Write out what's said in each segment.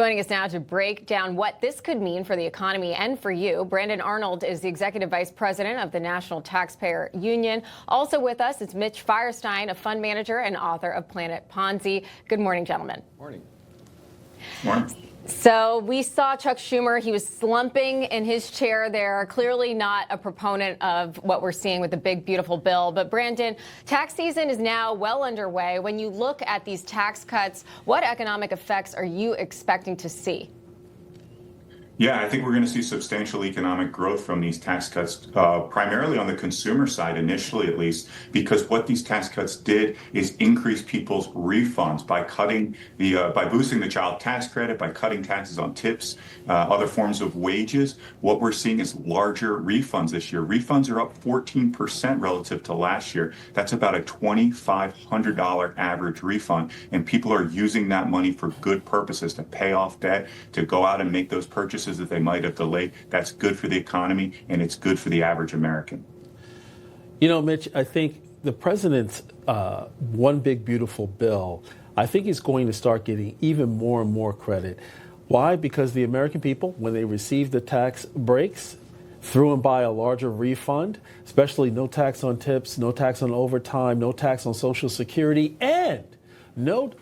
Joining us now to break down what this could mean for the economy and for you, Brandon Arnold is the Executive Vice President of the National Taxpayer Union. Also with us is Mitch Firestein, a fund manager and author of Planet Ponzi. Good morning, gentlemen. Morning. Morning. So we saw Chuck Schumer. He was slumping in his chair there, clearly not a proponent of what we're seeing with the big, beautiful bill. But Brandon, tax season is now well underway. When you look at these tax cuts, what economic effects are you expecting to see? Yeah, I think we're going to see substantial economic growth from these tax cuts, primarily on the consumer side, initially at least, because what these tax cuts did is increase people's refunds by by boosting the child tax credit, by cutting taxes on tips, other forms of wages. What we're seeing is larger refunds this year. Refunds are up 14% relative to last year. That's about a $2,500 average refund, and people are using that money for good purposes, to pay off debt, to go out and make those purchases that they might have delayed. That's good for the economy, and it's good for the average American. You know, Mitch, I think the president's one big beautiful bill, I think he's going to start getting even more and more credit. Why? Because the American people, when they receive the tax breaks, through and by a larger refund, especially no tax on tips, no tax on overtime, no tax on Social Security, and no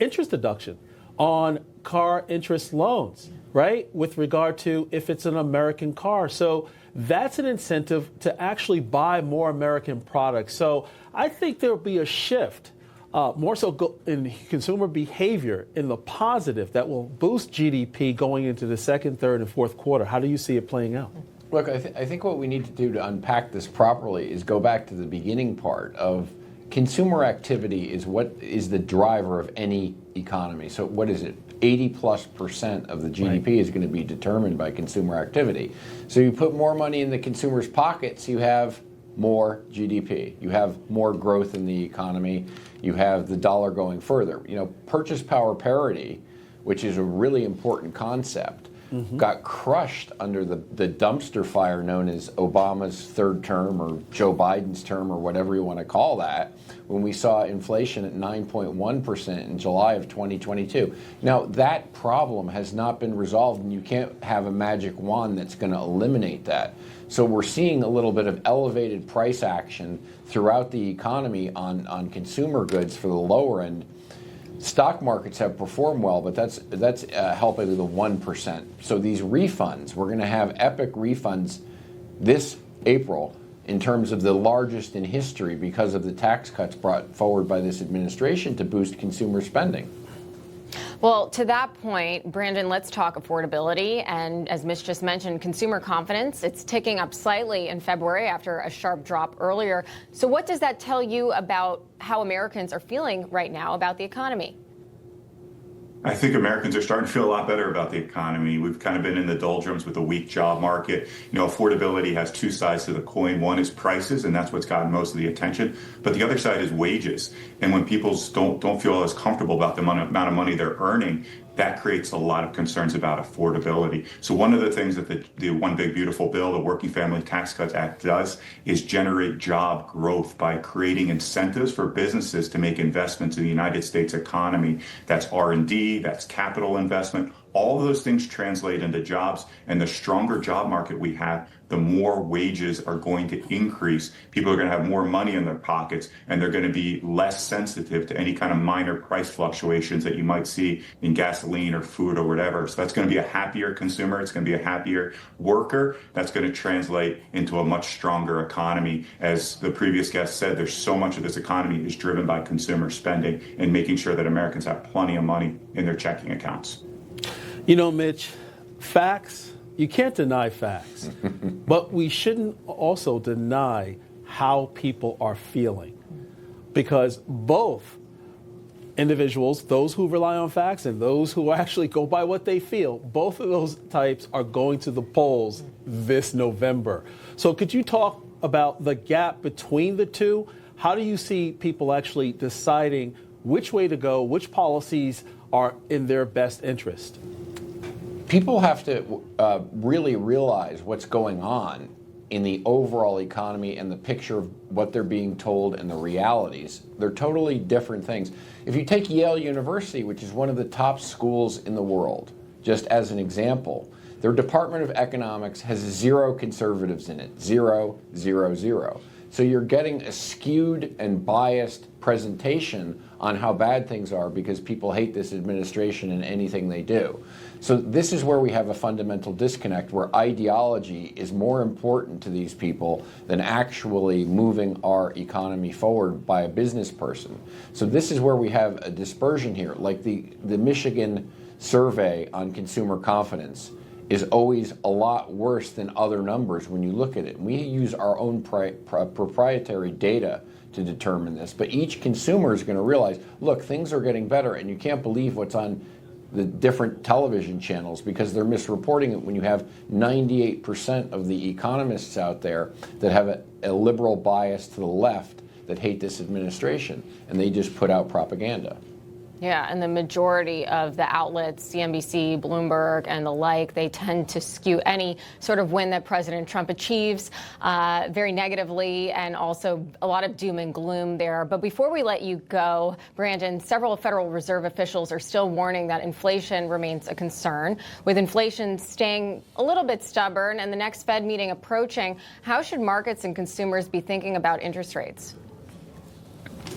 interest deduction on car interest loans, right? With regard to if it's an American car. So that's an incentive to actually buy more American products. So I think there'll be a shift, more so in consumer behavior in the positive, that will boost GDP going into the second, third, and fourth quarter. How do you see it playing out? Look, I think what we need to do to unpack this properly is go back to the beginning part of consumer activity is what is the driver of any economy. So what is it? 80+% of the GDP is going to be determined by consumer activity. So you put more money in the consumer's pockets, you have more GDP. You have more growth in the economy. You have the dollar going further. You know, purchase power parity, which is a really important concept, got crushed under the dumpster fire known as Obama's third term or Joe Biden's term or whatever you want to call that, when we saw inflation at 9.1% in July of 2022. Now, that problem has not been resolved, and you can't have a magic wand that's going to eliminate that. So we're seeing a little bit of elevated price action throughout the economy on consumer goods for the lower end. Stock markets have performed well, but that's helping the 1%. So these refunds, we're going to have epic refunds this April in terms of the largest in history because of the tax cuts brought forward by this administration to boost consumer spending. Well, to that point, Brandon, let's talk affordability. And as Mitch just mentioned, consumer confidence, it's ticking up slightly in February after a sharp drop earlier. So what does that tell you about how Americans are feeling right now about the economy? I think Americans are starting to feel a lot better about the economy. We've kind of been in the doldrums with a weak job market. You know, affordability has two sides to the coin. One is prices, and that's what's gotten most of the attention. But the other side is wages. And when people don't feel as comfortable about the amount of money they're earning, that creates a lot of concerns about affordability. So one of the things that the One Big Beautiful Bill, the Working Family Tax Cuts Act, does is generate job growth by creating incentives for businesses to make investments in the United States economy. That's R&D, that's capital investment. All of those things translate into jobs, and the stronger job market we have, the more wages are going to increase. People are going to have more money in their pockets, and they're going to be less sensitive to any kind of minor price fluctuations that you might see in gasoline or food or whatever. So that's going to be a happier consumer. It's going to be a happier worker. That's going to translate into a much stronger economy. As the previous guest said, there's so much of this economy is driven by consumer spending and making sure that Americans have plenty of money in their checking accounts. You know, Mitch, facts, you can't deny facts, but we shouldn't also deny how people are feeling, because both individuals, those who rely on facts and those who actually go by what they feel, both of those types are going to the polls this November. So could you talk about the gap between the two? How do you see people actually deciding which way to go, which policies are in their best interest? People have to really realize what's going on in the overall economy and the picture of what they're being told and the realities. They're totally different things. If you take Yale University, which is one of the top schools in the world, just as an example, their Department of Economics has 0 conservatives in it. 0, 0, 0. So you're getting a skewed and biased presentation on how bad things are because people hate this administration and anything they do. So this is where we have a fundamental disconnect, where ideology is more important to these people than actually moving our economy forward by a business person. So this is where we have a dispersion here. Like the Michigan survey on consumer confidence is always a lot worse than other numbers when you look at it. We use our own proprietary data to determine this, but each consumer is going to realize, look, things are getting better, and you can't believe what's on the different television channels because they're misreporting it when you have 98% of the economists out there that have a liberal bias to the left that hate this administration, and they just put out propaganda. Yeah, and the majority of the outlets, CNBC, Bloomberg, and the like, they tend to skew any sort of win that President Trump achieves very negatively, and also a lot of doom and gloom there. But before we let you go, Brandon, several Federal Reserve officials are still warning that inflation remains a concern. With inflation staying a little bit stubborn and the next Fed meeting approaching, how should markets and consumers be thinking about interest rates?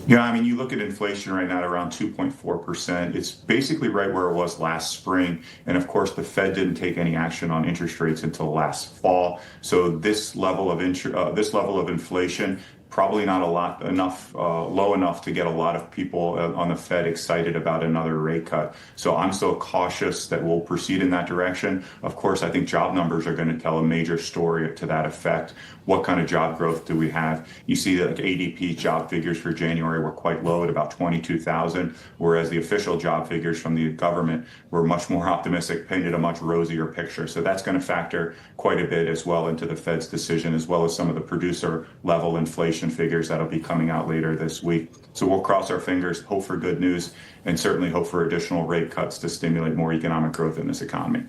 Yeah, I mean, you look at inflation right now at around 2.4%. It's basically right where it was last spring. And of course, the Fed didn't take any action on interest rates until last fall. So this level of inflation, probably not low enough to get a lot of people on the Fed excited about another rate cut. So I'm still cautious that we'll proceed in that direction. Of course, I think job numbers are going to tell a major story to that effect. What kind of job growth do we have? You see that ADP job figures for January were quite low at about 22,000, whereas the official job figures from the government were much more optimistic, painted a much rosier picture. So that's going to factor quite a bit as well into the Fed's decision, as well as some of the producer level inflation figures that'll be coming out later this week. So we'll cross our fingers, hope for good news, and certainly hope for additional rate cuts to stimulate more economic growth in this economy.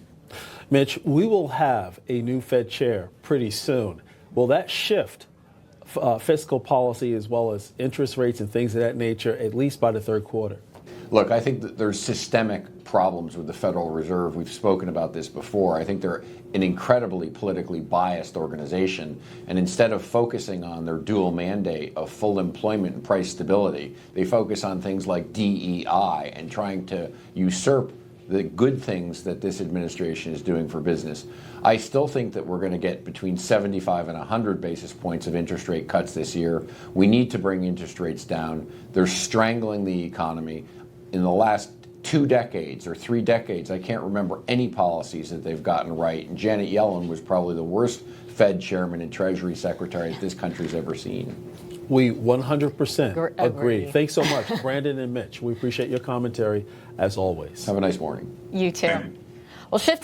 Mitch, we will have a new Fed chair pretty soon. Will that shift fiscal policy as well as interest rates and things of that nature, at least by the third quarter? Look, I think that there's systemic problems with the Federal Reserve. We've spoken about this before. I think they're an incredibly politically biased organization, and instead of focusing on their dual mandate of full employment and price stability, they focus on things like DEI and trying to usurp the good things that this administration is doing for business. I still think that we're going to get between 75 and 100 basis points of interest rate cuts this year. We need to bring interest rates down. They're strangling the economy. In the last 2 decades or 3 decades, I can't remember any policies that they've gotten right. And Janet Yellen was probably the worst Fed chairman and Treasury secretary that this country's ever seen. We 100% agree. Agree. Thanks so much, Brandon and Mitch. We appreciate your commentary as always. Have a nice morning. You too. Well, shift